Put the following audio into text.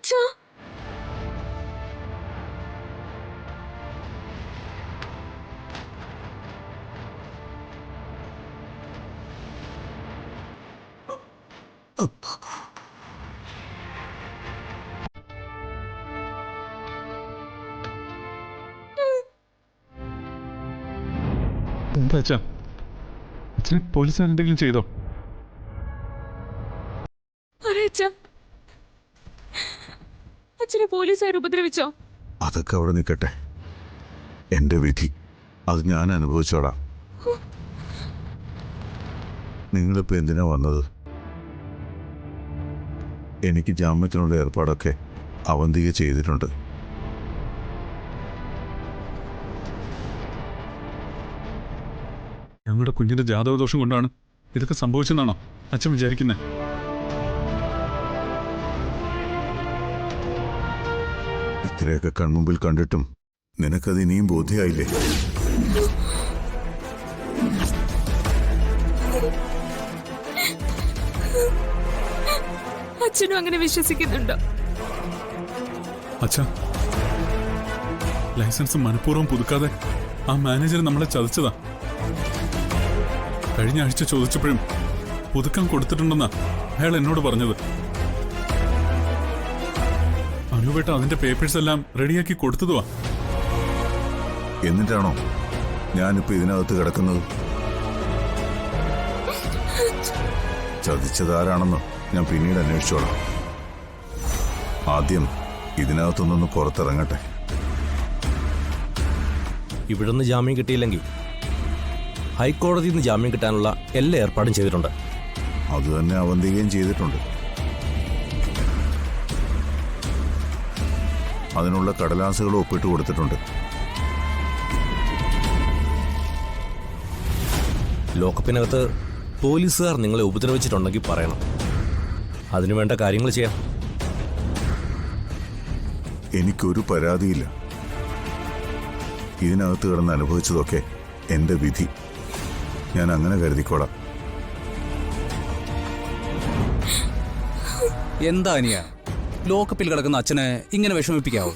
അച്ഛാ എന്താ അച്ഛാ? അച്ഛനെ പോലീസ് എന്തെങ്കിലും ചെയ്തോ? അച്ഛനെ പോലീസുകാർ ഉപദ്രവിച്ചോ? അതൊക്കെ അവിടെ നിൽക്കട്ടെ. എൻ്റെ വിധി അത് ഞാൻ അനുഭവിച്ചോളാം. നിങ്ങളിപ്പോൾ എന്തിനാ വന്നത്? എനിക്ക് ജാമ്യത്തിനുള്ള ഏർപ്പാടൊക്കെ അവന്തിക ചെയ്തിട്ടുണ്ട്. ഞങ്ങളുടെ കുഞ്ഞിന്റെ ജാതകദോഷം കൊണ്ടാണ് ഇതൊക്കെ സംഭവിച്ചെന്നാണോ അച്ഛൻ വിചാരിക്കുന്നത്? ഇത്രയൊക്കെ കൺമുമ്പിൽ കണ്ടിട്ടും നിനക്കത് ഇനിയും ബോധ്യമായില്ലേ? അച്ഛനും അങ്ങനെ വിശ്വസിക്കുന്നുണ്ടോ? അച്ഛാ, ലൈസൻസ് മനഃപൂർവ്വം പുതുക്കാതെ ആ മാനേജർ നമ്മളെ ചതിച്ചതാ. കഴിഞ്ഞ ആഴ്ച ചോദിച്ചപ്പോഴും പുതുക്കാൻ കൊടുത്തിട്ടുണ്ടെന്നാ അയാൾ എന്നോട് പറഞ്ഞത്. അനുവേട്ട അതിന്റെ പേപ്പേഴ്സ് എല്ലാം റെഡിയാക്കി കൊടുത്തതുവാ. എന്നിട്ടാണോ ഞാനിപ്പോ ഇതിനകത്ത് കിടക്കുന്നത്? ചതിച്ചതാരാണെന്ന് ഞാൻ പിന്നീട് അന്വേഷിച്ചോളാം. ആദ്യം ഇതിനകത്തുനിന്ന് പുറത്തിറങ്ങട്ടെ. ഇവിടുന്ന് ജാമ്യം കിട്ടിയില്ലെങ്കിൽ ഹൈക്കോടതിയിൽ നിന്ന് ജാമ്യം കിട്ടാനുള്ള എല്ലാ ഏർപ്പാടും ചെയ്തിട്ടുണ്ട്. അത് തന്നെ അവന്തികയും ചെയ്തിട്ടുണ്ട്. അതിനുള്ള കടലാസുകൾ ഒപ്പിട്ട് കൊടുത്തിട്ടുണ്ട്. ലോക്കപ്പിനകത്ത് പോലീസുകാർ നിങ്ങളെ ഉപദ്രവിച്ചിട്ടുണ്ടെങ്കിൽ പറയണം. അതിനുവേണ്ട കാര്യങ്ങൾ ചെയ്യാം. എനിക്കൊരു പരാതിയില്ല. ഇതിനകത്ത് കിടന്ന് അനുഭവിച്ചതൊക്കെ എൻ്റെ വിധി. ഞാൻ അങ്ങനെ കരുതിക്കോളാം. എന്താ അനിയ ലോക്കപ്പിൽ കിടക്കുന്ന അച്ഛനെ ഇങ്ങനെ വിഷമിപ്പിക്കാവോ?